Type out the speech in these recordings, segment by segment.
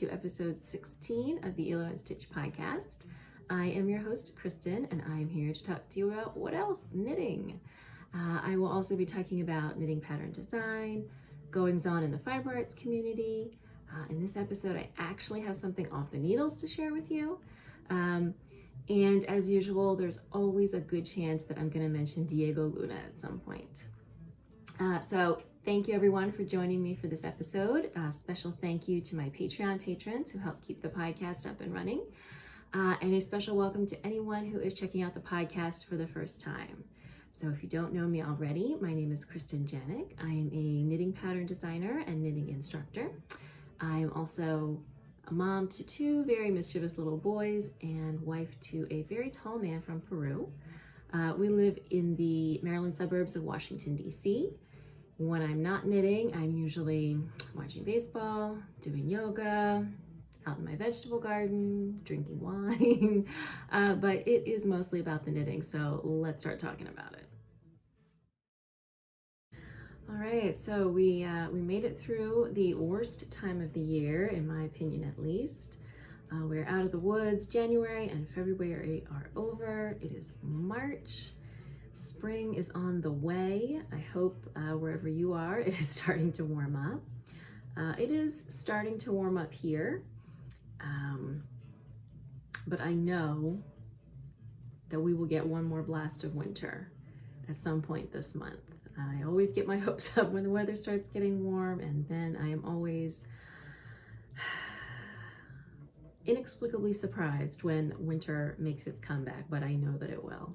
to episode 16 of the Hilo Stitch podcast. I am your host, Kristen, and I am here to talk to you about what else? Knitting. I will also be talking about knitting pattern design, goings-on in the fiber arts community. In this episode, I actually have something off the needles to share with you. And as usual, there's always a good chance that I'm going to mention Diego Luna at some point. So thank you everyone for joining me for this episode. Special thank you to my Patreon patrons who help keep the podcast up and running. And a special welcome to anyone who is checking out the podcast for the first time. So if you don't know me already, my name is Kristen Janik. I am a knitting pattern designer and knitting instructor. I am also a mom to two very mischievous little boys and wife to a very tall man from Peru. We live in the Maryland suburbs of Washington, D.C. When I'm not knitting, I'm usually watching baseball, doing yoga, out in my vegetable garden, drinking wine, but it is mostly about the knitting, so let's start talking about it. All right, so we made it through the worst time of the year, in my opinion at least. We're out of the woods. January and February are over. It is March. Spring is on the way. I hope wherever you are, it is starting to warm up. It is starting to warm up here, but I know that we will get one more blast of winter at some point this month. I always get my hopes up when the weather starts getting warm, and then I am always inexplicably surprised when winter makes its comeback, but I know that it will.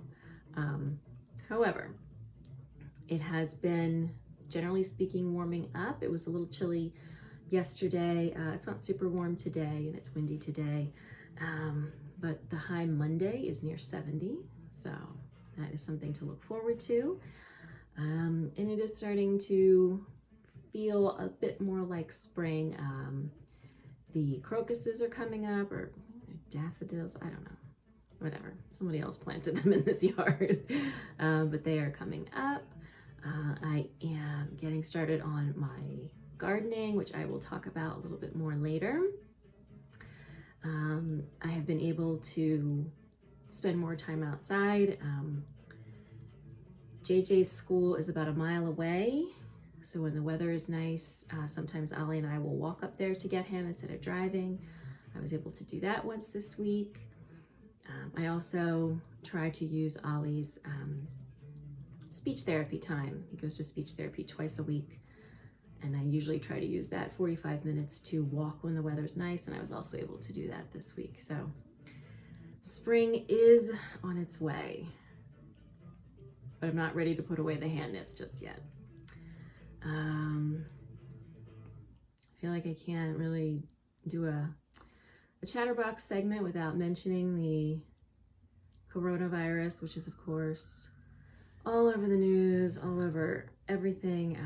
However, it has been, generally speaking, warming up. It was a little chilly yesterday. It's not super warm today, and it's windy today, but the high Monday is near 70, so that is something to look forward to. And it is starting to feel a bit more like spring. The crocuses are coming up, or daffodils, I don't know. Whatever, somebody else planted them in this yard, but they are coming up. I am getting started on my gardening, which I will talk about a little bit more later. I have been able to spend more time outside. JJ's school is about a mile away, so when the weather is nice, sometimes Ollie and I will walk up there to get him instead of driving. I was able to do that once this week. I also try to use Ollie's speech therapy time. He goes to speech therapy twice a week, and I usually try to use that 45 minutes to walk when the weather's nice, and I was also able to do that this week. So spring is on its way, but I'm not ready to put away the hand knits just yet. I feel like I can't really do a Chatterbox segment without mentioning the coronavirus, which is of course all over the news, all over everything.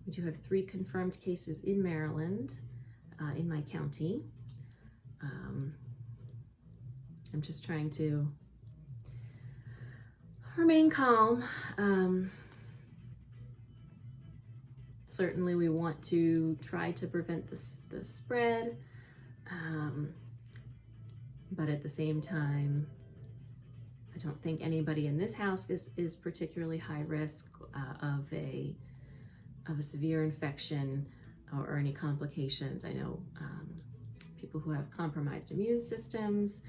We do have 3 confirmed cases in Maryland, in my county. I'm just trying to remain calm. Certainly we want to try to prevent the spread. But at the same time, I don't think anybody in this house is particularly high risk of a severe infection or any complications. I know people who have compromised immune systems,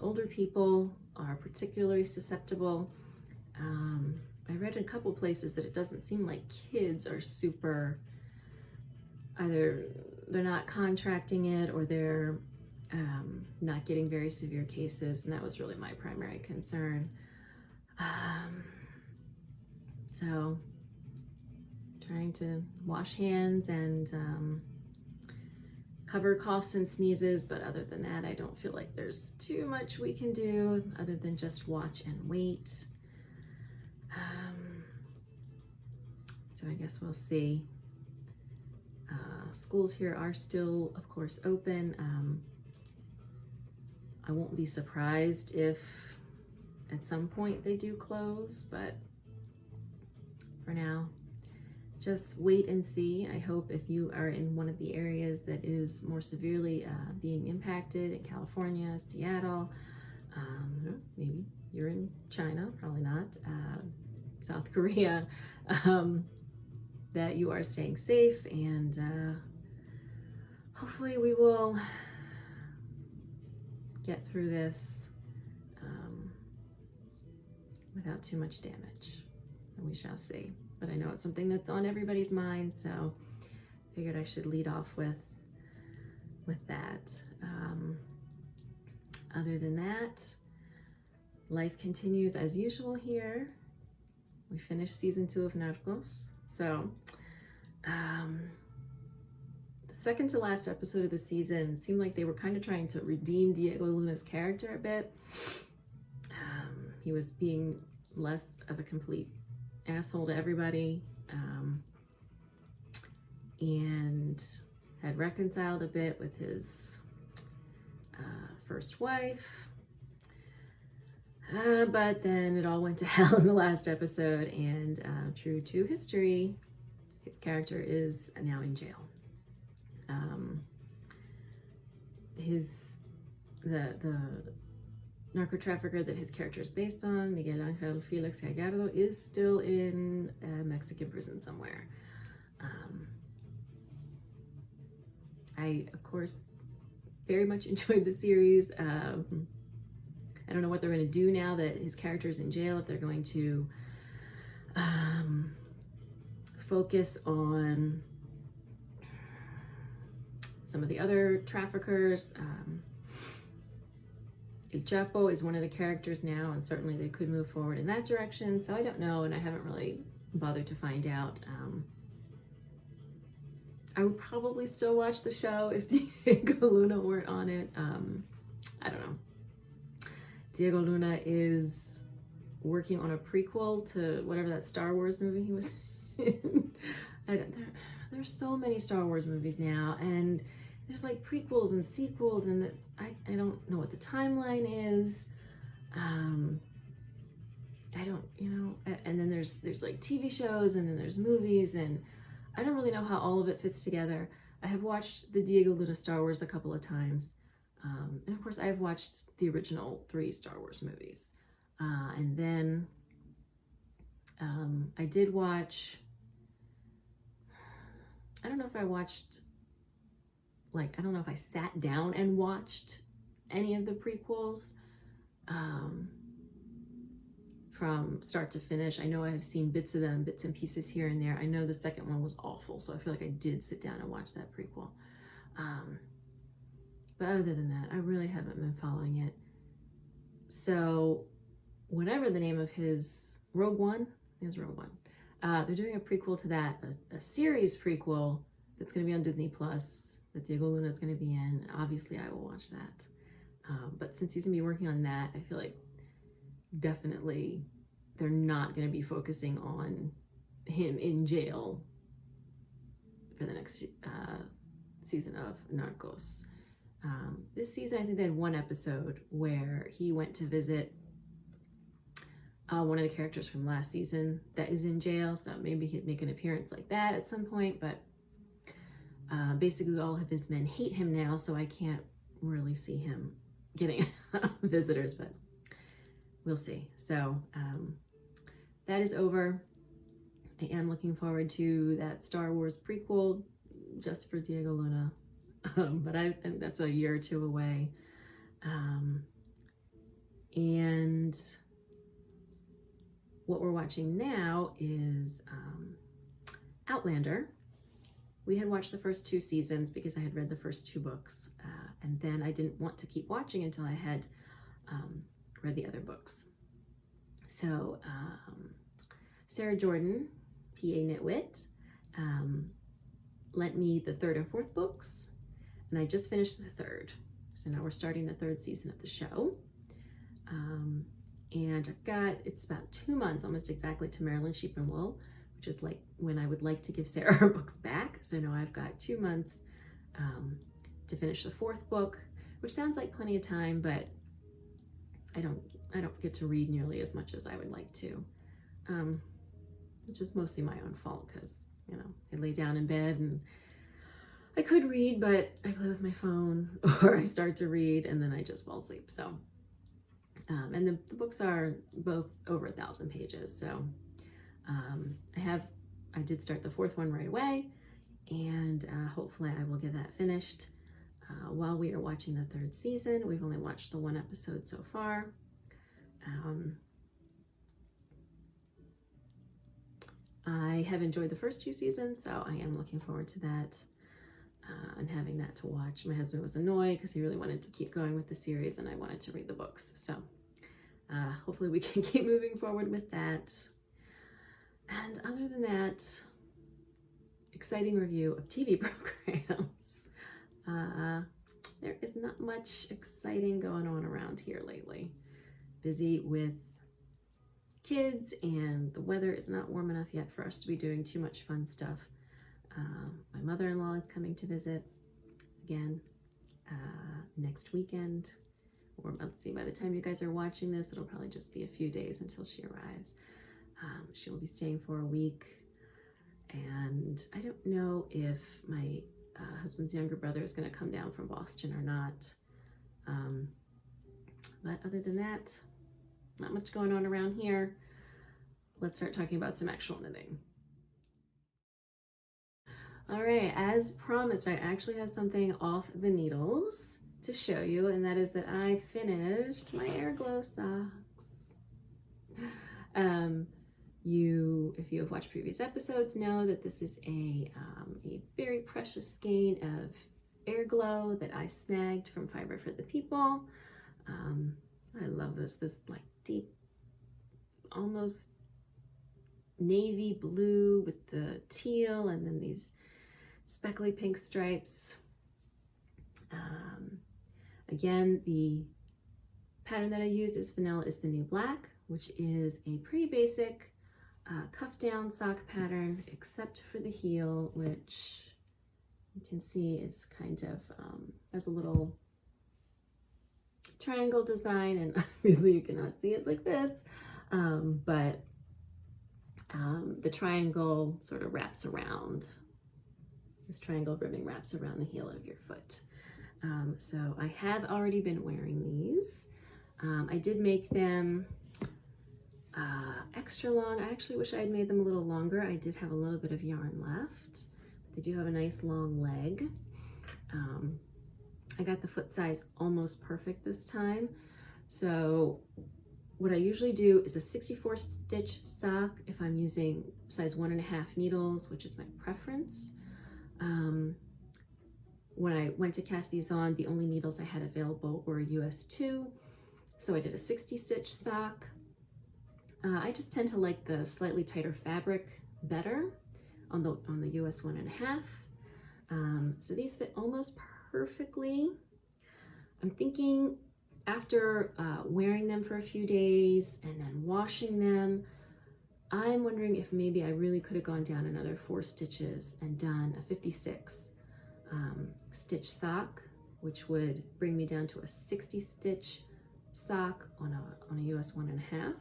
older people are particularly susceptible. I read in a couple places that it doesn't seem like kids are super, either they're not contracting it or they're not getting very severe cases, and that was really my primary concern. So trying to wash hands and cover coughs and sneezes, but other than that, I don't feel like there's too much we can do other than just watch and wait. So I guess we'll see. Schools here are still, of course, open. I won't be surprised if at some point they do close, but for now, just wait and see. I hope if you are in one of the areas that is more severely being impacted in California, Seattle, maybe you're in China, probably not, South Korea, that you are staying safe, and hopefully we will get through this without too much damage, and we shall see. But I know it's something that's on everybody's mind, so I figured I should lead off with that. Other than that, life continues as usual here. We finished season 2 of Narcos, so the second to last episode of the season seemed like they were kind of trying to redeem Diego Luna's character a bit. He was being less of a complete asshole to everybody, and had reconciled a bit with his first wife, but then it all went to hell in the last episode, and true to history, his character is now in jail. The narco trafficker that his character is based on, Miguel Angel Felix Gallardo, is still in a Mexican prison somewhere. I, of course, very much enjoyed the series. I don't know what they're going to do now that his character is in jail, if they're going to focus on some of the other traffickers. El Chapo is one of the characters now, and certainly they could move forward in that direction. So I don't know, and I haven't really bothered to find out. I would probably still watch the show if Diego Luna weren't on it. I don't know. Diego Luna is working on a prequel to whatever that Star Wars movie he was in. There's so many Star Wars movies now, and there's like prequels and sequels, and I don't know what the timeline is. I don't, and then there's like TV shows, and then there's movies, and I don't really know how all of it fits together. I have watched the Diego Luna Star Wars a couple of times, and of course I've watched the original 3 Star Wars movies, and then I did watch, I don't know if I watched, I don't know if I sat down and watched any of the prequels from start to finish. I know I have seen bits of them, bits and pieces here and there. I know the second one was awful, so I feel like I did sit down and watch that prequel. But other than that, I really haven't been following it. So whatever the name of his, Rogue One? I think it's Rogue One. They're doing a prequel to that, a series prequel that's going to be on Disney Plus that Diego Luna is going to be in. Obviously, I will watch that. But since he's going to be working on that, I feel like definitely they're not going to be focusing on him in jail for the next season of Narcos. This season, I think they had one episode where he went to visit one of the characters from last season that is in jail, so maybe he'd make an appearance like that at some point, but basically all of his men hate him now, so I can't really see him getting visitors, but we'll see. So that is over. I am looking forward to that Star Wars prequel just for Diego Luna, but I think that's a year or two away. And what we're watching now is Outlander. We had watched the first 2 seasons because I had read the first 2 books, and then I didn't want to keep watching until I had read the other books. So Sarah Jordan, PA Nitwit, lent me the 3rd and 4th books, and I just finished the 3rd. So now we're starting the 3rd season of the show. And I've got, it's about 2 months, almost exactly, to Marilyn Sheep and Wool, which is like when I would like to give Sarah her books back. So now I've got 2 months to finish the 4th book, which sounds like plenty of time, but I don't get to read nearly as much as I would like to, which is mostly my own fault because I lay down in bed and I could read, but I play with my phone or I start to read and then I just fall asleep. So, and the books are both over 1,000 pages. So I did start the 4th one right away, and hopefully I will get that finished while we are watching the 3rd season. We've only watched the 1 episode so far. I have enjoyed the first 2 seasons, so I am looking forward to that and having that to watch. My husband was annoyed because he really wanted to keep going with the series and I wanted to read the books. So hopefully we can keep moving forward with that. And other than that, exciting review of TV programs. There is not much exciting going on around here lately. Busy with kids, and the weather is not warm enough yet for us to be doing too much fun stuff. My mother-in-law is coming to visit again next weekend, or let's see, by the time you guys are watching this, it'll probably just be a few days until she arrives. She will be staying for a week, and I don't know if my husband's younger brother is going to come down from Boston or not. But other than that, not much going on around here. Let's start talking about some actual knitting. All right, as promised, I actually have something off the needles to show you, and that is that I finished my Airglow socks. If you have watched previous episodes, know that this is a very precious skein of Airglow that I snagged from Fiber for the People. I love this like deep, almost navy blue with the teal and then these speckly pink stripes. Again, the pattern that I use is Vanilla is the New Black, which is a pretty basic cuff down sock pattern, except for the heel, which you can see is kind of has a little triangle design, and obviously you cannot see it like this, but the triangle sort of wraps around, this triangle ribbing wraps around the heel of your foot. So I have already been wearing these. I did make them extra long. I actually wish I had made them a little longer. I did have a little bit of yarn left. They do have a nice long leg. I got the foot size almost perfect this time. So what I usually do is a 64 stitch sock if I'm using size 1.5 needles, which is my preference. When I went to cast these on, the only needles I had available were US 2. So I did a 60 stitch sock. I just tend to like the slightly tighter fabric better on the US 1.5. So these fit almost perfectly. I'm thinking after wearing them for a few days and then washing them, I'm wondering if maybe I really could have gone down another 4 stitches and done a 56 stitch sock, which would bring me down to a 60 stitch sock on a US 1.5.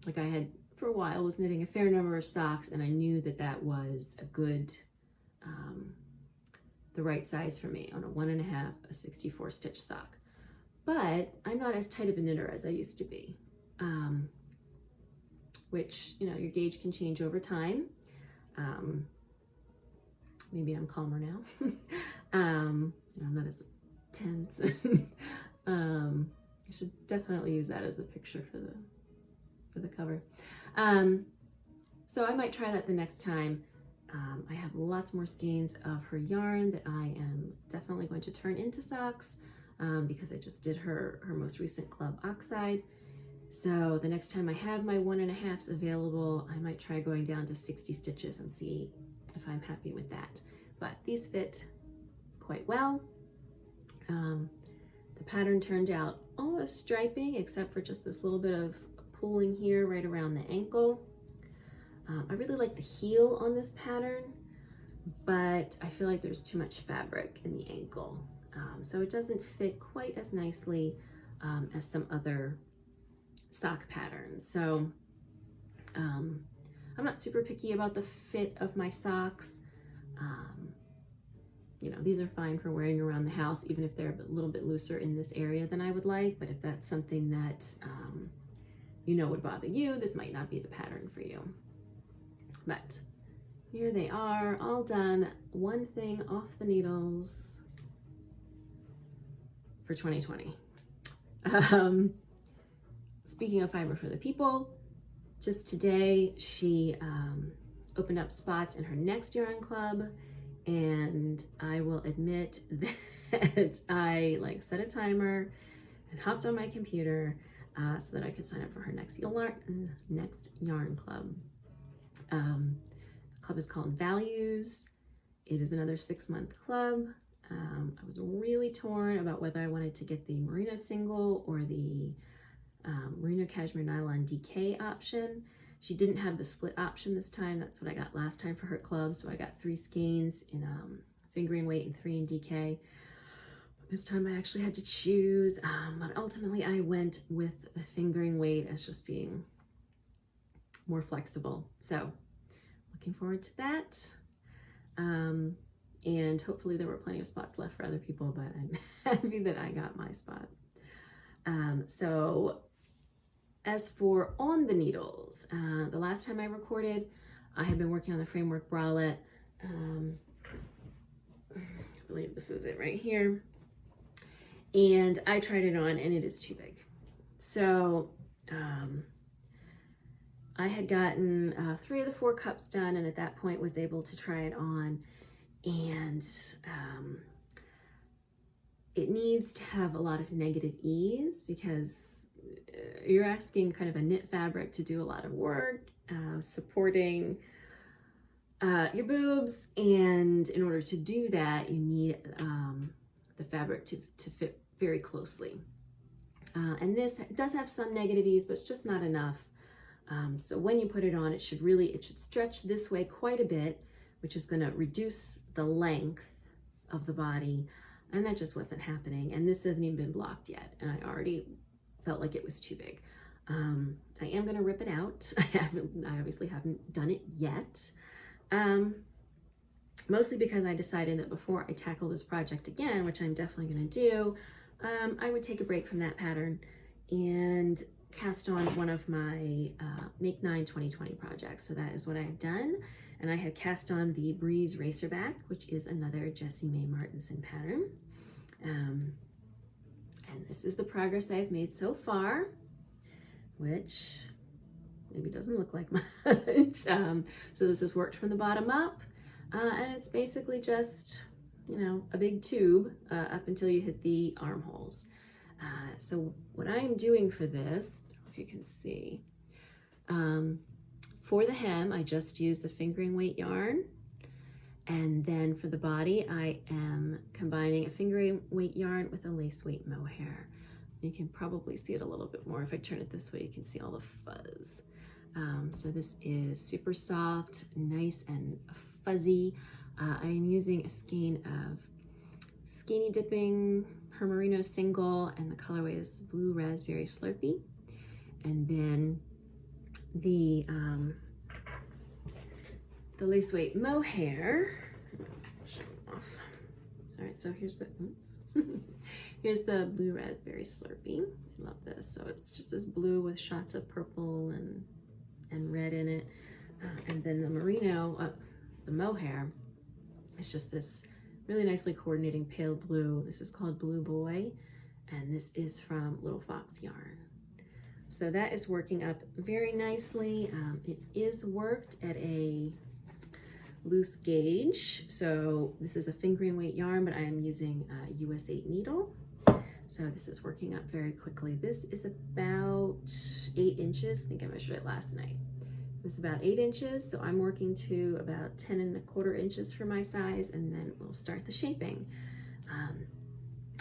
Like I had for a while was knitting a fair number of socks, and I knew that that was a good the right size for me on a 1.5, a 64 stitch sock. But I'm not as tight of a knitter as I used to be, which, you know, your gauge can change over time. Maybe I'm calmer now. I'm not as tense. I should definitely use that as the picture for the cover. So I might try that the next time. I have lots more skeins of her yarn that I am definitely going to turn into socks because I just did her most recent Club Oxide. So the next time I have my 1.5s available, I might try going down to 60 stitches and see if I'm happy with that. But these fit quite well. The pattern turned out almost striping, except for just this little bit of pulling here right around the ankle. I really like the heel on this pattern, but I feel like there's too much fabric in the ankle. So it doesn't fit quite as nicely as some other sock patterns. So I'm not super picky about the fit of my socks. You know, these are fine for wearing around the house, even if they're a little bit looser in this area than I would like. But if that's something that you know would bother you, this might not be the pattern for you. But here they are, all done. One thing off the needles for 2020. Speaking of fiber for the people, just today she opened up spots in her next yarn club, and I will admit that I set a timer and hopped on my computer so that I could sign up for her next yarn club. The club is called Values. It is another 6-month club. I was really torn about whether I wanted to get the merino single or the merino cashmere nylon DK option. She didn't have the split option this time. That's what I got last time for her club. So I got 3 skeins in fingering weight and 3 in DK. But this time I actually had to choose. But ultimately I went with the fingering weight as just being more flexible. So looking forward to that. And hopefully there were plenty of spots left for other people, but I'm happy that I got my spot. So as for on the needles, the last time I recorded, I had been working on the framework bralette. I believe this is it right here. And I tried it on and it is too big. So I had gotten 3 of the 4 cups done, and at that point was able to try it on. And it needs to have a lot of negative ease because you're asking kind of a knit fabric to do a lot of work, supporting your boobs. And in order to do that, you need the fabric to fit very closely. And this does have some negative ease, but it's just not enough. So when you put it on, it should stretch this way quite a bit, which is going to reduce the length of the body. And that just wasn't happening. And this hasn't even been blocked yet. And I already felt like it was too big. I am going to rip it out. I obviously haven't done it yet. Mostly because I decided that before I tackle this project again, which I'm definitely going to do, I would take a break from that pattern and cast on one of my Make 9 2020 projects. So that is what I've done. And I had cast on the Breeze Racerback, which is another Jessie Mae Martinson pattern. And this is the progress I've made so far, which maybe doesn't look like much. So this is worked from the bottom up, and it's basically just, you know, a big tube up until you hit the armholes. So what I'm doing for this, I don't know if you can see, for the hem, I just used the fingering weight yarn. And then for the body, I am combining a fingering weight yarn with a lace weight mohair. You can probably see it a little bit more. If I turn it this way, you can see all the fuzz. So this is super soft, nice and fuzzy. I am using a skein of Skinny Dipping Her Merino Single, and the colorway is Blue Raspberry Slurpee. And then the lace weight mohair. Show them off. All right, so here's the here's the Blue Raspberry Slurpee. I love this. So it's just this blue with shots of purple and red in it, and then the merino, the mohair, is just this really nicely coordinating pale blue. This is called Blue Boy, and this is from Little Fox Yarn. So that is working up very nicely. It is worked at a loose gauge. So this is a fingering weight yarn, but I am using a US 8 needle. So this is working up very quickly. This is about 8 inches. I think I measured it last night. It was about 8 inches. So I'm working to about 10¼ inches for my size, and then we'll start the shaping.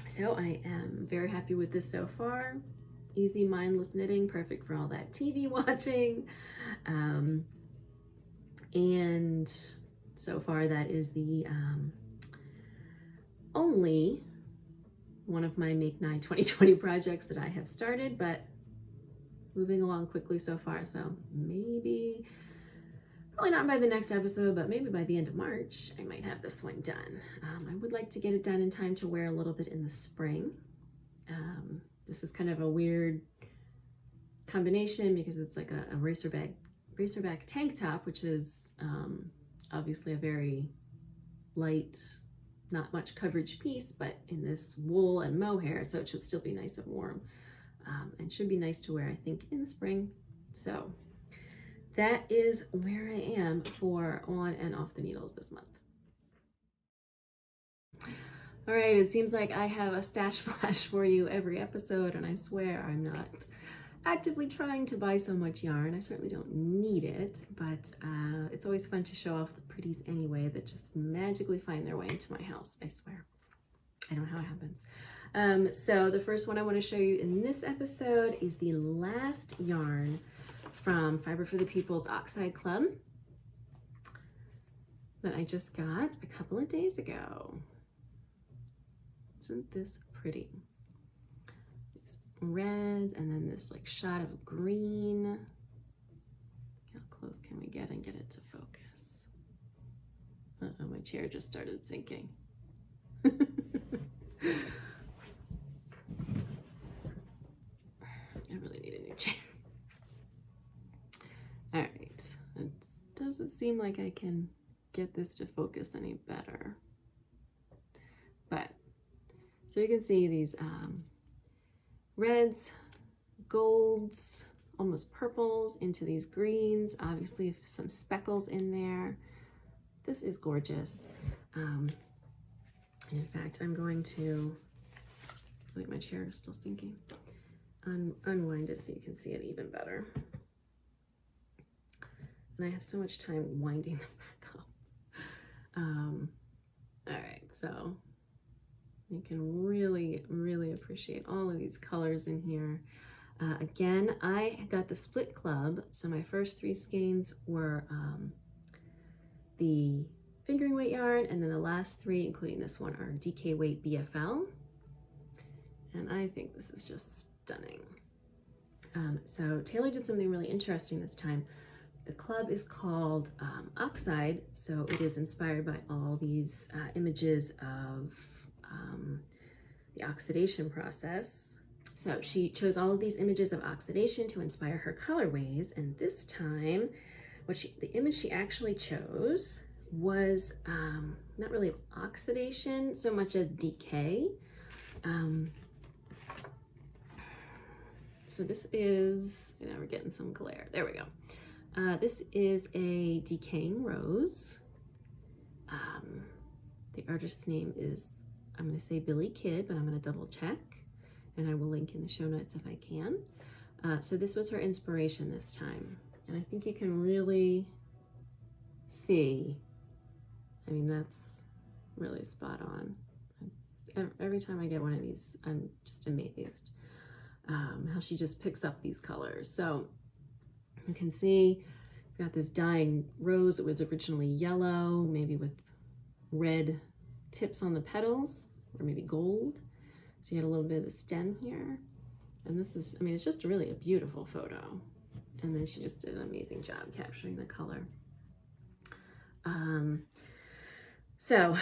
So I am very happy with this so far. Easy, mindless knitting, perfect for all that TV watching. And so far that is the only one of my Make 9 2020 projects that I have started, but moving along quickly so far. So maybe Probably not by the next episode, but maybe by the end of March, I might have this one done. I would like to get it done in time to wear a little bit in the spring. This is kind of a weird combination because it's like a racerback tank top, which is obviously a very light, not much coverage piece, but in this wool and mohair, so it should still be nice and warm, and should be nice to wear, I think, in the spring. So that is where I am for on and off the needles this month. All right, it seems like I have a stash flash for you every episode, and I swear I'm not actively trying to buy so much yarn. I certainly don't need it, but it's always fun to show off the pretties anyway that just magically find their way into my house, I swear. I don't know how it happens. So the first one I want to show you in this episode is the last yarn from Fiber for the People's Oxide Club that I just got a couple of days ago. Isn't this pretty? These reds and then this like shot of green. How close can we get and get it to focus? Uh-oh, my chair just started sinking. I really need a new chair. All right, it doesn't seem like I can get this to focus any better. But, so you can see these reds, golds, almost purples into these greens, obviously some speckles in there. This is gorgeous. And in fact, I'm going to, I think my chair is still sinking, unwind it so you can see it even better. And I have so much time winding them back up. All right, so you can really, really appreciate all of these colors in here. Again, I got the split club, so my first 3 skeins were the fingering weight yarn, and then the last 3, including this one, are DK weight BFL. And I think this is just stunning. So Taylor did something really interesting this time. The club is called Oxide, so it is inspired by all these images of the oxidation process. So she chose all of these images of oxidation to inspire her colorways, and this time, the image she actually chose was not really oxidation so much as decay. So this is, now we're getting some glare. There we go. This is a decaying rose. The artist's name is, I'm going to say Billy Kidd, but I'm going to double check, and I will link in the show notes if I can. So this was her inspiration this time, and I think you can really see, I mean, that's really spot on. Every time I get one of these, I'm just amazed how she just picks up these colors. So you can see we've got this dying rose that was originally yellow, maybe with red tips on the petals, or maybe gold. So you had a little bit of the stem here. And this is, I mean, it's just really a beautiful photo. And then she just did an amazing job capturing the color. So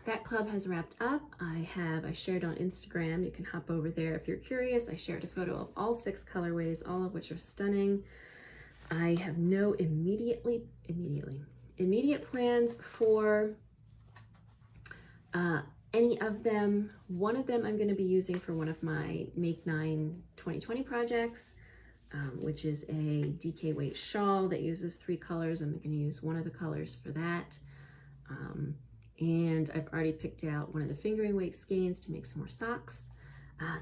that club has wrapped up. I shared on Instagram. You can hop over there if you're curious. I shared a photo of all 6 colorways, all of which are stunning. I have no immediate plans for any of them. One of them I'm going to be using for one of my Make 9 2020 projects, which is a DK weight shawl that uses 3 colors. I'm going to use one of the colors for that. And I've already picked out one of the fingering weight skeins to make some more socks.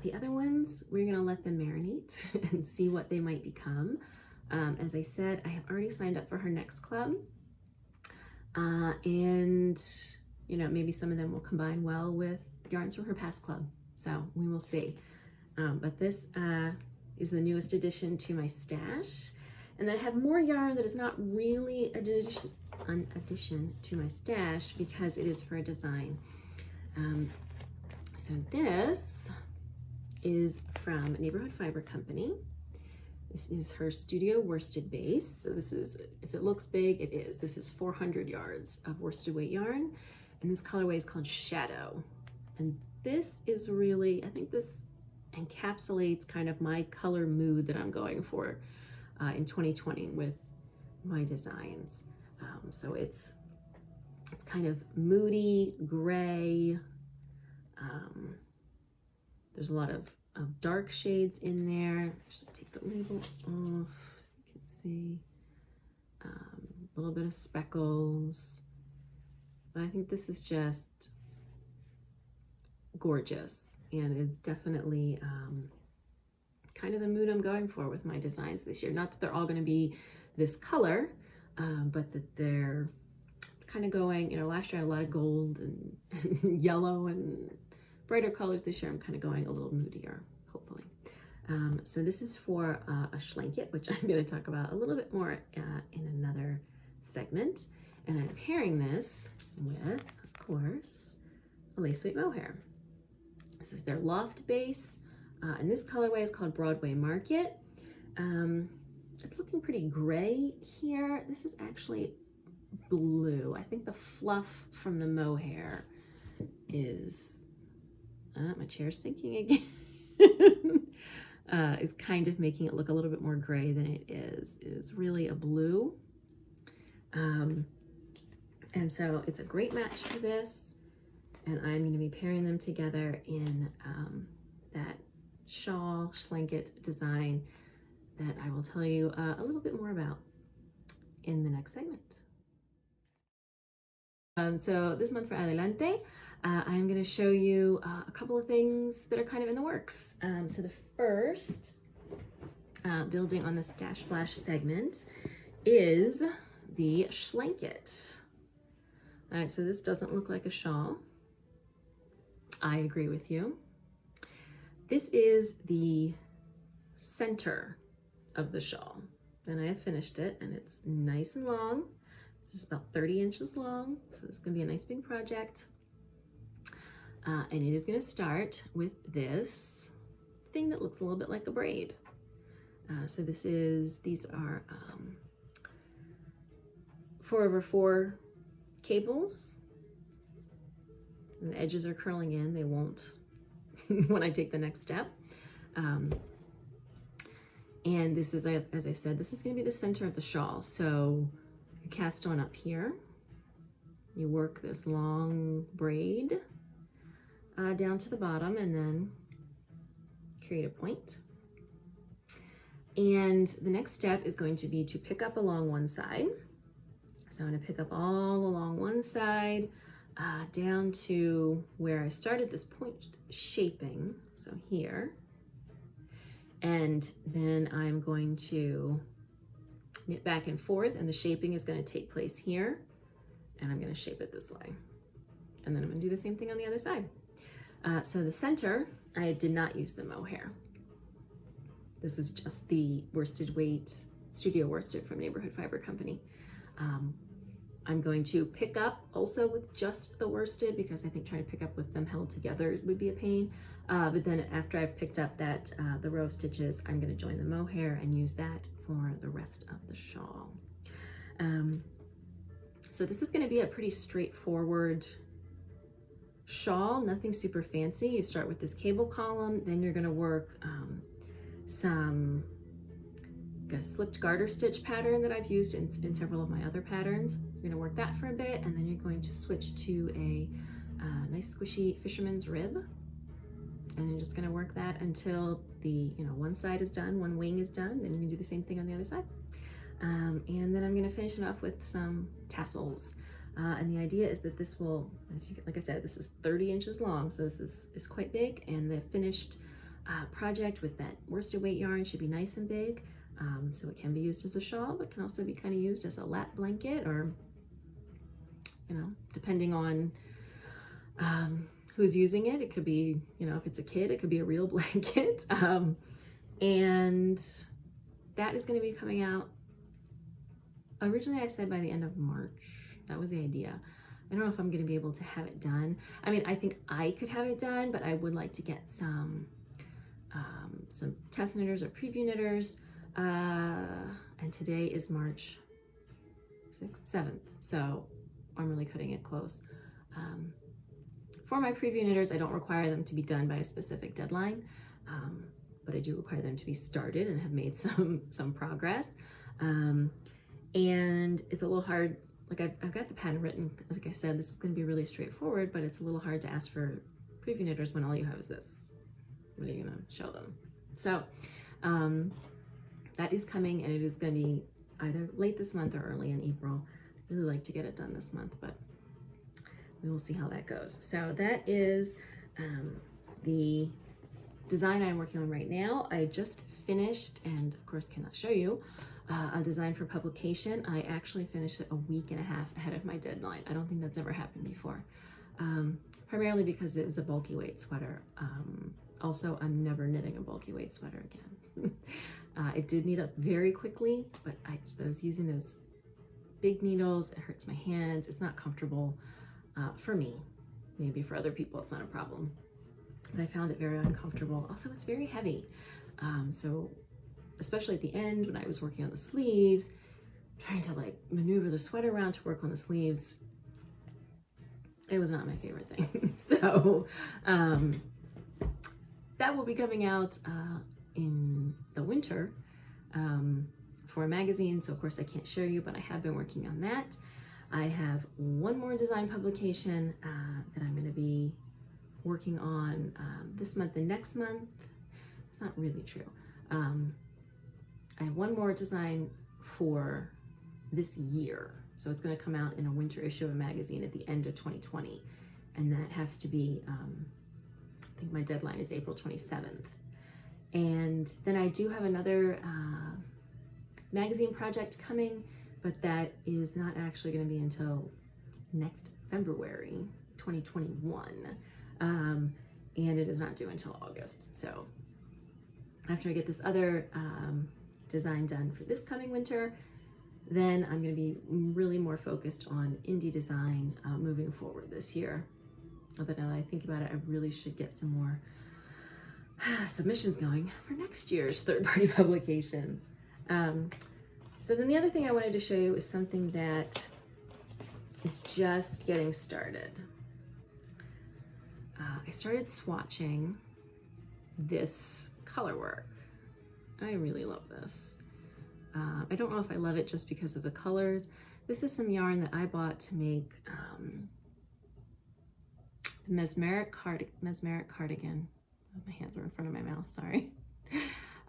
The other ones, we're going to let them marinate and see what they might become. As I said, I have already signed up for her next club. And, you know, maybe some of them will combine well with yarns from her past club. So we will see. But this is the newest addition to my stash. And then I have more yarn that is not really an addition to my stash because it is for a design. So this is from Neighborhood Fiber Company. This is her studio worsted base. So this is, if it looks big, it is. This is 400 yards of worsted weight yarn. And this colorway is called Shadow. And this is really, I think this encapsulates kind of my color mood that I'm going for in 2020 with my designs. So it's kind of moody, gray. There's a lot of dark shades in there. I should take the label off. You can see a little bit of speckles. But I think this is just gorgeous, and it's definitely kind of the mood I'm going for with my designs this year. Not that they're all going to be this color, but that they're kind of going, you know, last year I had a lot of gold and yellow and brighter colors. This year I'm kind of going a little moodier, hopefully. So this is for a schlanket, which I'm going to talk about a little bit more in another segment. And I'm pairing this with, of course, a lace weight mohair. This is their loft base, and this colorway is called Broadway Market. It's looking pretty gray here. This is actually blue. I think the fluff from the mohair is, my chair's sinking again, is kind of making it look a little bit more gray than it is. It is really a blue. And so it's a great match for this. And I'm going to be pairing them together in that shawl schlanket design that I will tell you a little bit more about in the next segment. So this month for Adelante, I'm going to show you a couple of things that are kind of in the works. So the first, building on the Stash Flash segment, is the schlanket. All right, so this doesn't look like a shawl. I agree with you. This is the center of the shawl, and I have finished it, and it's nice and long. This is about 30 inches long, so this is going to be a nice big project. And it is going to start with this thing that looks a little bit like a braid. So these are 4/4 cables. And the edges are curling in. They won't when I take the next step. And this is, as I said, this is going to be the center of the shawl. So you cast on up here. You work this long braid down to the bottom and then create a point. And the next step is going to be to pick up along one side. So I'm going to pick up all along one side down to where I started this point shaping, so here. And then I'm going to knit back and forth, and the shaping is going to take place here, and I'm going to shape it this way. And then I'm going to do the same thing on the other side. So the center, I did not use the mohair. This is just the worsted weight, studio worsted from Neighborhood Fiber Company. I'm going to pick up also with just the worsted because I think trying to pick up with them held together would be a pain. But then after I've picked up that the row of stitches, I'm going to join the mohair and use that for the rest of the shawl. So this is going to be a pretty straightforward shawl, nothing super fancy. You start with this cable column, then you're going to work some slipped garter stitch pattern that I've used in several of my other patterns. You're going to work that for a bit, and then you're going to switch to a nice squishy fisherman's rib, and you're just going to work that until the one side is done, one wing is done. Then you can do the same thing on the other side, and then I'm going to finish it off with some tassels. And the idea is that this will, like I said, this is 30 inches long, so this is quite big, and the finished project with that worsted weight yarn should be nice and big. So it can be used as a shawl, but can also be kind of used as a lap blanket, or, depending on who's using it. It could be, if it's a kid, it could be a real blanket. And that is going to be coming out, originally I said by the end of March. That was the idea. I don't know if I'm going to be able to have it done. I mean, I think I could have it done, but I would like to get some test knitters or preview knitters And today is March 6th, 7th, so I'm really cutting it close. For my preview knitters, I don't require them to be done by a specific deadline, but I do require them to be started and have made some progress. And it's a little hard, like I've got the pattern written. Like I said, this is going to be really straightforward, but it's a little hard to ask for preview knitters when all you have is this. What are you going to show them? So that is coming, and it is going to be either late this month or early in April. I'd really like to get it done this month, but we will see how that goes. So that is the design I'm working on right now. I just finished, and of course cannot show you, a design for publication. I actually finished it a week and a half ahead of my deadline. I don't think that's ever happened before. Primarily because it was a bulky weight sweater. Also, I'm never knitting a bulky weight sweater again. It did knead up very quickly, but I was using those big needles. It hurts my hands. It's not comfortable for me. Maybe for other people it's not a problem. But I found it very uncomfortable. Also, it's very heavy. So especially at the end when I was working on the sleeves, trying to like maneuver the sweater around to work on the sleeves, it was not my favorite thing. So that will be coming out in the winter for a magazine. So of course I can't show you, but I have been working on that. I have one more design publication that I'm going to be working on this month and next month. It's not really true. I have one more design for this year. So it's going to come out in a winter issue of a magazine at the end of 2020. And that has to be, I think my deadline is April 27th. And then I do have another magazine project coming, but that is not actually going to be until next February 2021. And it is not due until August. So after I get this other design done for this coming winter, then I'm going to be really more focused on indie design moving forward this year. But now that I think about it, I really should get some more submissions going for next year's third-party publications. So then the other thing I wanted to show you is something that is just getting started. I started swatching this color work. I really love this. I don't know if I love it just because of the colors. This is some yarn that I bought to make the mesmeric cardigan. Oh, my hands are in front of my mouth, sorry.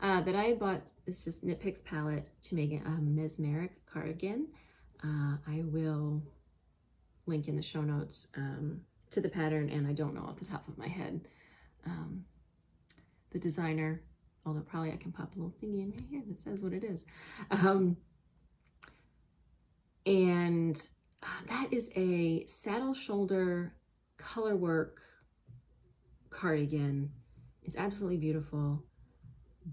That I bought, it's just Knit Picks palette to make a mesmeric cardigan. I will link in the show notes to the pattern, and I don't know off the top of my head the designer, although probably I can pop a little thingy in right here that says what it is. And that is a saddle shoulder colorwork cardigan. It's absolutely beautiful,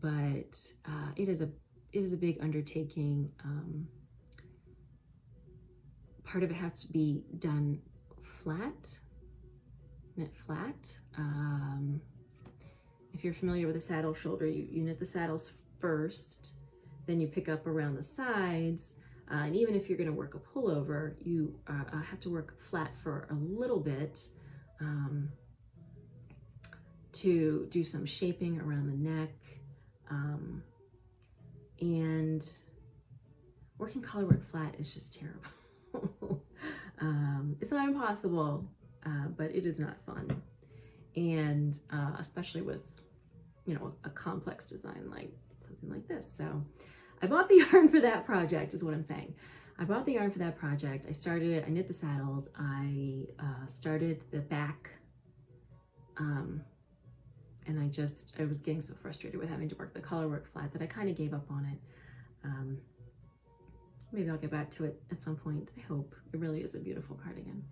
but it is a big undertaking. Part of it has to be done flat, knit flat. If you're familiar with a saddle shoulder, you knit the saddles first, then you pick up around the sides, and even if you're going to work a pullover, you have to work flat for a little bit to do some shaping around the neck, and working colorwork flat is just terrible. It's not impossible, but it is not fun, and especially with a complex design like something like this. So I bought the yarn for that project is what I'm saying. I bought the yarn for that project. I started it, I knit the saddles, I started the back, and I was getting so frustrated with having to work the color work flat that I kind of gave up on it. Maybe I'll get back to it at some point. I hope. It really is a beautiful cardigan.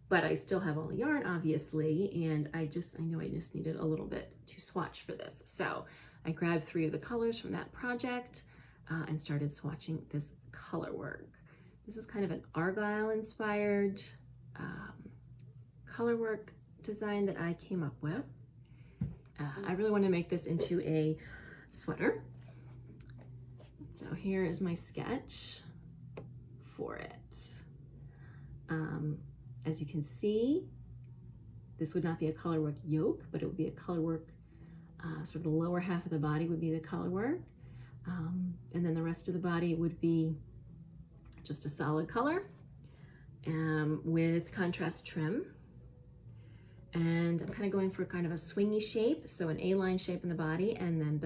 But I still have all the yarn, obviously, and I know I just needed a little bit to swatch for this. So I grabbed 3 of the colors from that project and started swatching this color work. This is kind of an Argyle-inspired color design that I came up with. I really want to make this into a sweater. So here is my sketch for it. As you can see, this would not be a colorwork yoke, but it would be a colorwork, sort of the lower half of the body would be the colorwork. And then the rest of the body would be just a solid color with contrast trim. And I'm kind of going for kind of a swingy shape, so an A-line shape in the body, and then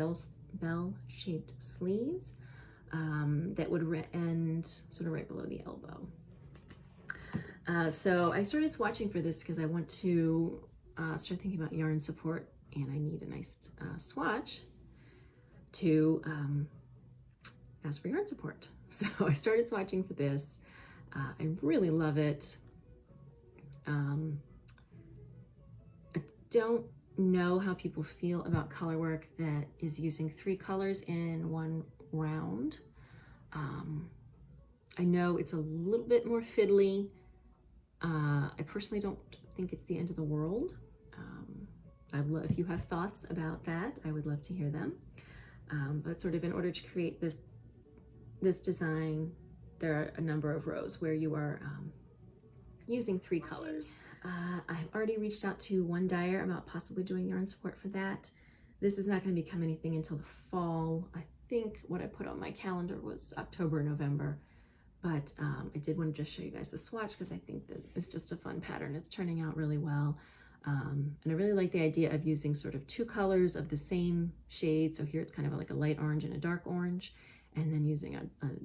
bell-shaped sleeves that would end sort of right below the elbow. So I started swatching for this because I want to start thinking about yarn support, and I need a nice swatch to ask for yarn support. So I started swatching for this. I really love it. I don't know how people feel about color work that is using 3 colors in one round. I know it's a little bit more fiddly. I personally don't think it's the end of the world. If you have thoughts about that, I would love to hear them. But sort of in order to create this design, there are a number of rows where you are using 3 colors. I've already reached out to one dyer about possibly doing yarn support for that. This is not going to become anything until the fall. I think what I put on my calendar was October, November. But I did want to just show you guys the swatch because I think that it's just a fun pattern. It's turning out really well. And I really like the idea of using sort of 2 colors of the same shade. So here it's kind of like a light orange and a dark orange, and then using a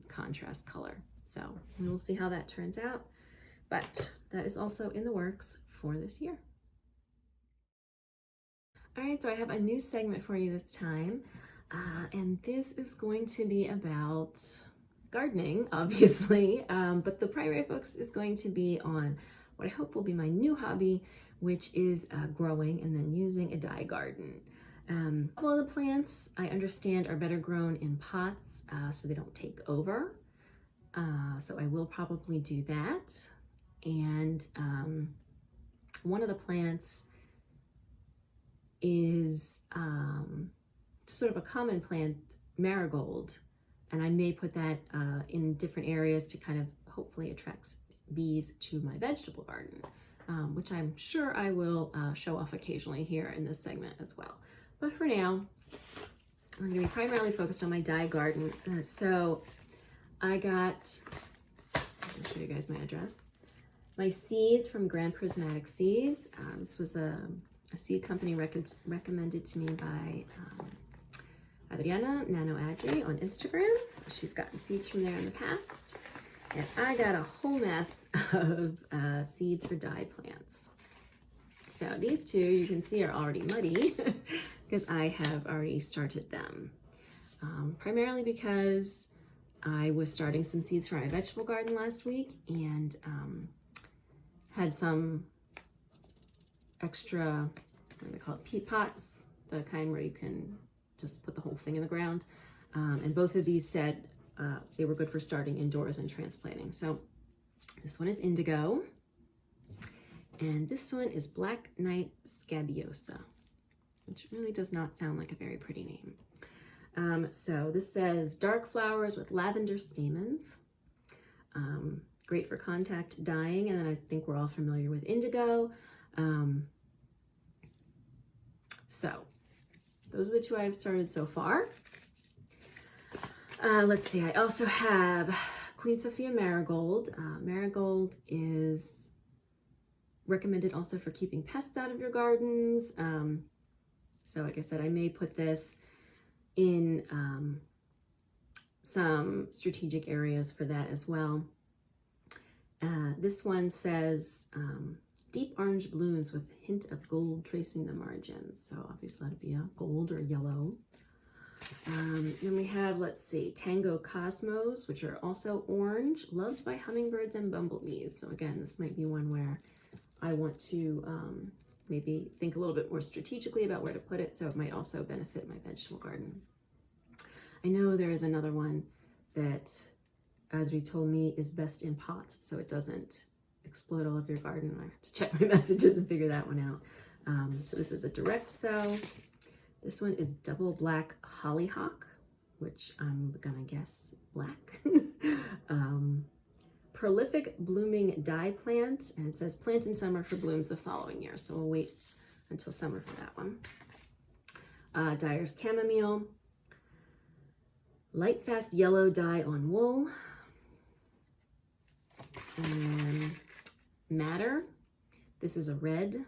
contrast color. So we'll see how that turns out. But that is also in the works for this year. All right, so I have a new segment for you this time. And this is going to be about gardening, obviously, but the primary focus is going to be on what I hope will be my new hobby, which is growing and then using a dye garden. All the plants, I understand, are better grown in pots so they don't take over. So I will probably do that. And one of the plants is sort of a common plant, marigold. And I may put that in different areas to kind of hopefully attract bees to my vegetable garden, which I'm sure I will show off occasionally here in this segment as well. But for now, I'm going to be primarily focused on my dye garden. So I got, I'll show you guys my address, my seeds from Grand Prismatic Seeds. This was a seed company recommended to me by Adriana, Nano Adri on Instagram. She's gotten seeds from there in the past. And I got a whole mess of seeds for dye plants. So these 2, you can see, are already muddy because I have already started them. Primarily because I was starting some seeds for my vegetable garden last week and had some extra, what do they call it, peat pots, the kind where you can just put the whole thing in the ground. And both of these said they were good for starting indoors and transplanting. So this one is indigo, and this one is Black Knight Scabiosa, which really does not sound like a very pretty name. So this says dark flowers with lavender stamens. Great for contact dyeing, and then I think we're all familiar with indigo. So those are the 2 I've started so far. Let's see, I also have Queen Sophia Marigold. Marigold is recommended also for keeping pests out of your gardens. So like I said, I may put this in some strategic areas for that as well. This one says deep orange blooms with a hint of gold tracing the margins. So obviously that'd be a gold or yellow. Then we have, let's see, Tango Cosmos, which are also orange, loved by hummingbirds and bumblebees. So again, this might be one where I want to maybe think a little bit more strategically about where to put it, so it might also benefit my vegetable garden. I know there is another one that Adri told me is best in pots, so it doesn't explode all of your garden. I have to check my messages and figure that one out. So this is a direct sow. This one is double black hollyhock, which I'm gonna guess black. Prolific blooming dye plant, and it says plant in summer for blooms the following year. So we'll wait until summer for that one. Dyer's chamomile. Light fast yellow dye on wool. And madder. This is a red,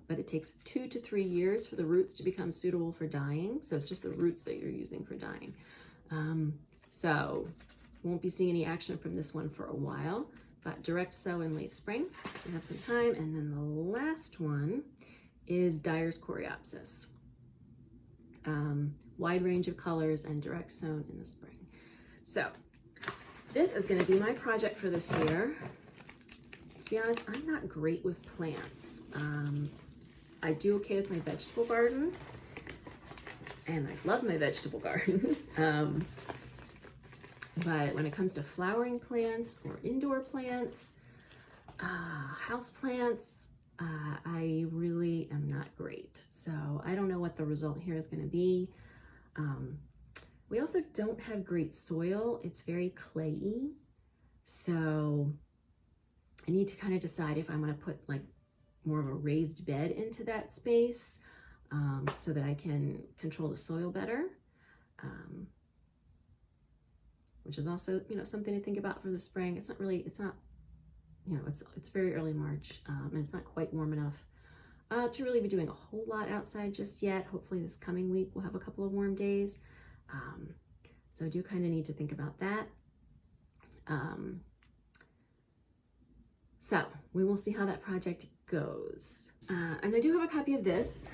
but it takes 2 to 3 years for the roots to become suitable for dyeing. So it's just the roots that you're using for dyeing. So won't be seeing any action from this one for a while, but direct sow in late spring. So we have some time. And then the last one is Dyer's coreopsis. Wide range of colors and direct sown in the spring. So this is going to be my project for this year. To be honest, I'm not great with plants. I do okay with my vegetable garden, and I love my vegetable garden. But when it comes to flowering plants or indoor plants, house plants, I really am not great. So I don't know what the result here is going to be. We also don't have great soil. It's very clayey. So I need to kind of decide if I'm going to put like more of a raised bed into that space, so that I can control the soil better. Which is also, something to think about for the spring. It's not, it's very early March, and it's not quite warm enough to really be doing a whole lot outside just yet. Hopefully this coming week we'll have a couple of warm days. So I do kind of need to think about that. So we will see how that project goes. And I do have a copy of this,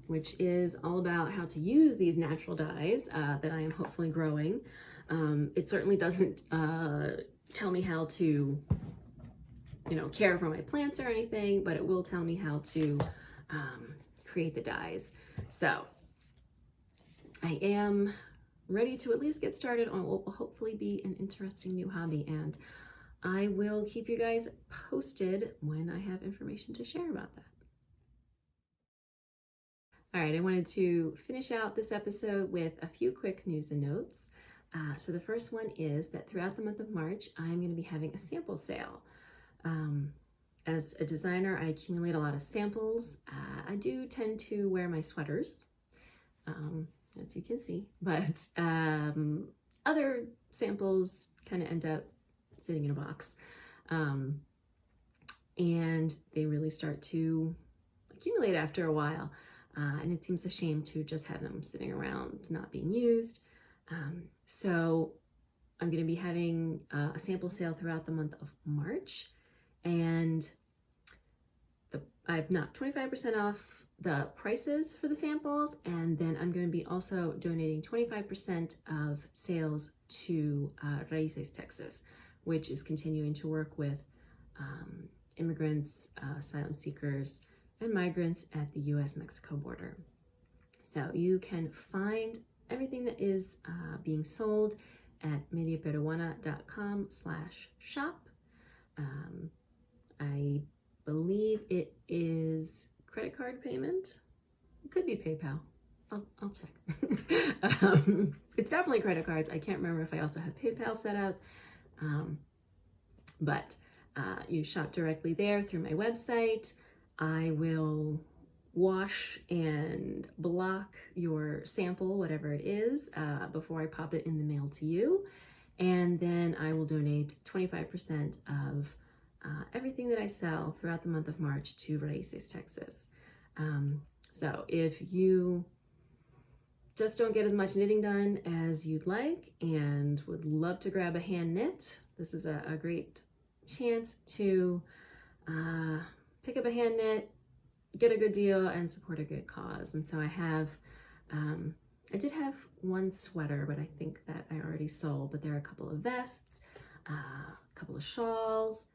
which is all about how to use these natural dyes that I am hopefully growing. It certainly doesn't tell me how to, care for my plants or anything, but it will tell me how to create the dyes. So I am ready to at least get started on what will hopefully be an interesting new hobby, and I will keep you guys posted when I have information to share about that. All right, I wanted to finish out this episode with a few quick news and notes. So the first one is that throughout the month of March, I'm going to be having a sample sale. As a designer, I accumulate a lot of samples. I do tend to wear my sweaters, as you can see, but other samples kind of end up sitting in a box. And they really start to accumulate after a while. And it seems a shame to just have them sitting around not being used. So I'm going to be having a sample sale throughout the month of March, and I've knocked 25% off the prices for the samples, and then I'm going to be also donating 25% of sales to Raíces, Texas, which is continuing to work with immigrants, asylum seekers, and migrants at the U.S.-Mexico border. So you can find everything that is being sold at mediaperuana.com/shop. I believe it is credit card payment. It could be PayPal. I'll check. It's definitely credit cards. I can't remember if I also have PayPal set up. But you shop directly there through my website. I will wash and block your sample, whatever it is, before I pop it in the mail to you. And then I will donate 25% of everything that I sell throughout the month of March to Raíces, Texas. So if you just don't get as much knitting done as you'd like and would love to grab a hand knit, this is a great chance to pick up a hand knit, get a good deal, and support a good cause. And so I have, I did have one sweater, but I think that I already sold, but there are a couple of vests, a couple of shawls,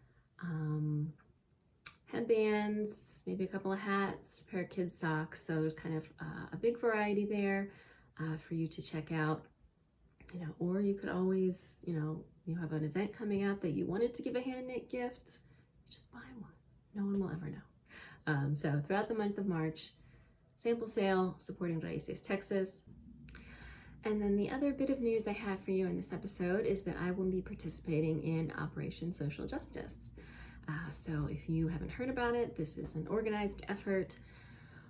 headbands, maybe a couple of hats, a pair of kids' socks. So there's kind of a big variety there for you to check out, or you could always, you have an event coming up that you wanted to give a hand knit gift, just buy one. No one will ever know. So throughout the month of March, sample sale supporting Raíces, Texas. And then the other bit of news I have for you in this episode is that I will be participating in Operation Social Justice. So if you haven't heard about it, this is an organized effort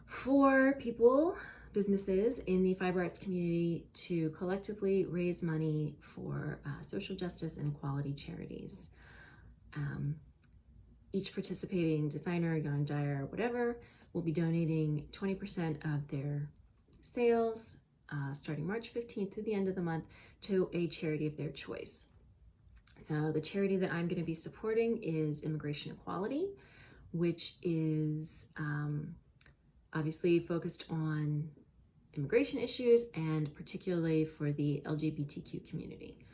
for people, businesses in the fiber arts community to collectively raise money for social justice and equality charities. Each participating designer, yarn dyer, whatever, will be donating 20% of their sales starting March 15th through the end of the month to a charity of their choice. So the charity that I'm going to be supporting is Immigration Equality, which is obviously focused on immigration issues and particularly for the LGBTQ community.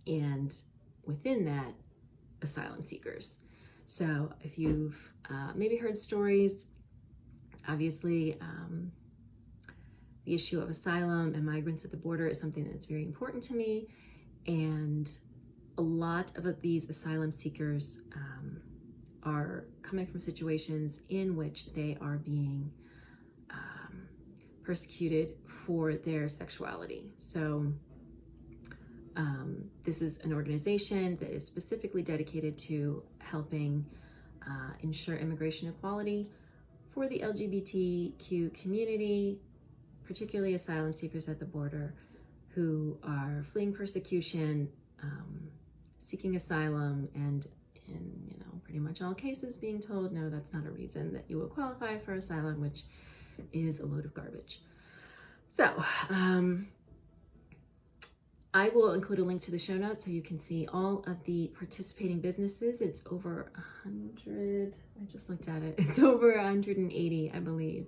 And within that, asylum seekers. So if you've maybe heard stories, obviously the issue of asylum and migrants at the border is something that's very important to me. And a lot of these asylum seekers are coming from situations in which they are being persecuted for their sexuality. So this is an organization that is specifically dedicated to helping ensure immigration equality for the LGBTQ community, particularly asylum seekers at the border who are fleeing persecution, seeking asylum, and in pretty much all cases being told, no, that's not a reason that you will qualify for asylum, which is a load of garbage. So I will include a link to the show notes so you can see all of the participating businesses. It's over 100, I just looked at it. It's over 180, I believe,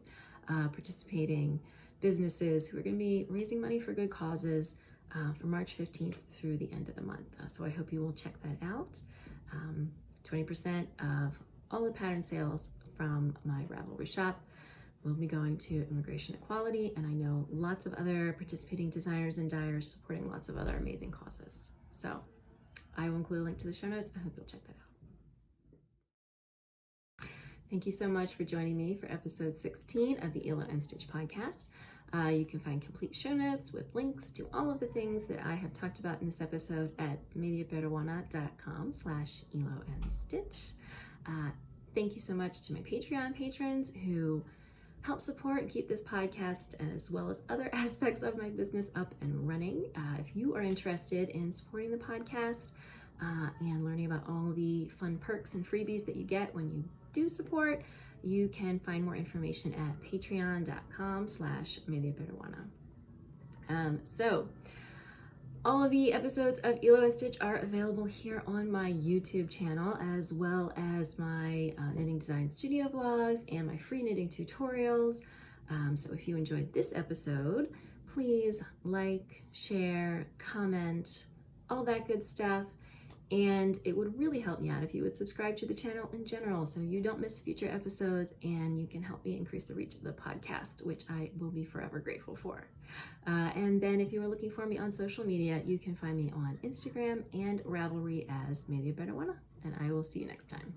participating businesses who are going to be raising money for good causes from March 15th through the end of the month. So I hope you will check that out. 20% of all the pattern sales from my Ravelry shop will be going to immigration equality, and I know lots of other participating designers and dyers supporting lots of other amazing causes. So I will include a link to the show notes. I hope you'll check that out. Thank you so much for joining me for episode 16 of the Hilo Stitch podcast. You can find complete show notes with links to all of the things that I have talked about in this episode at mediaperuana.com/Hilo-Stitch. Thank you so much to my Patreon patrons who help support and keep this podcast as well as other aspects of my business up and running. If you are interested in supporting the podcast and learning about all the fun perks and freebies that you get when you do support, you can find more information at patreon.com/mediaperuana. So all of the episodes of Hilo Stitch are available here on my YouTube channel, as well as my knitting design studio vlogs and my free knitting tutorials. So if you enjoyed this episode, please like, share, comment, all that good stuff. And it would really help me out if you would subscribe to the channel in general so you don't miss future episodes and you can help me increase the reach of the podcast, which I will be forever grateful for. And then if you are looking for me on social media, you can find me on Instagram and Ravelry as Media Peruana, and I will see you next time.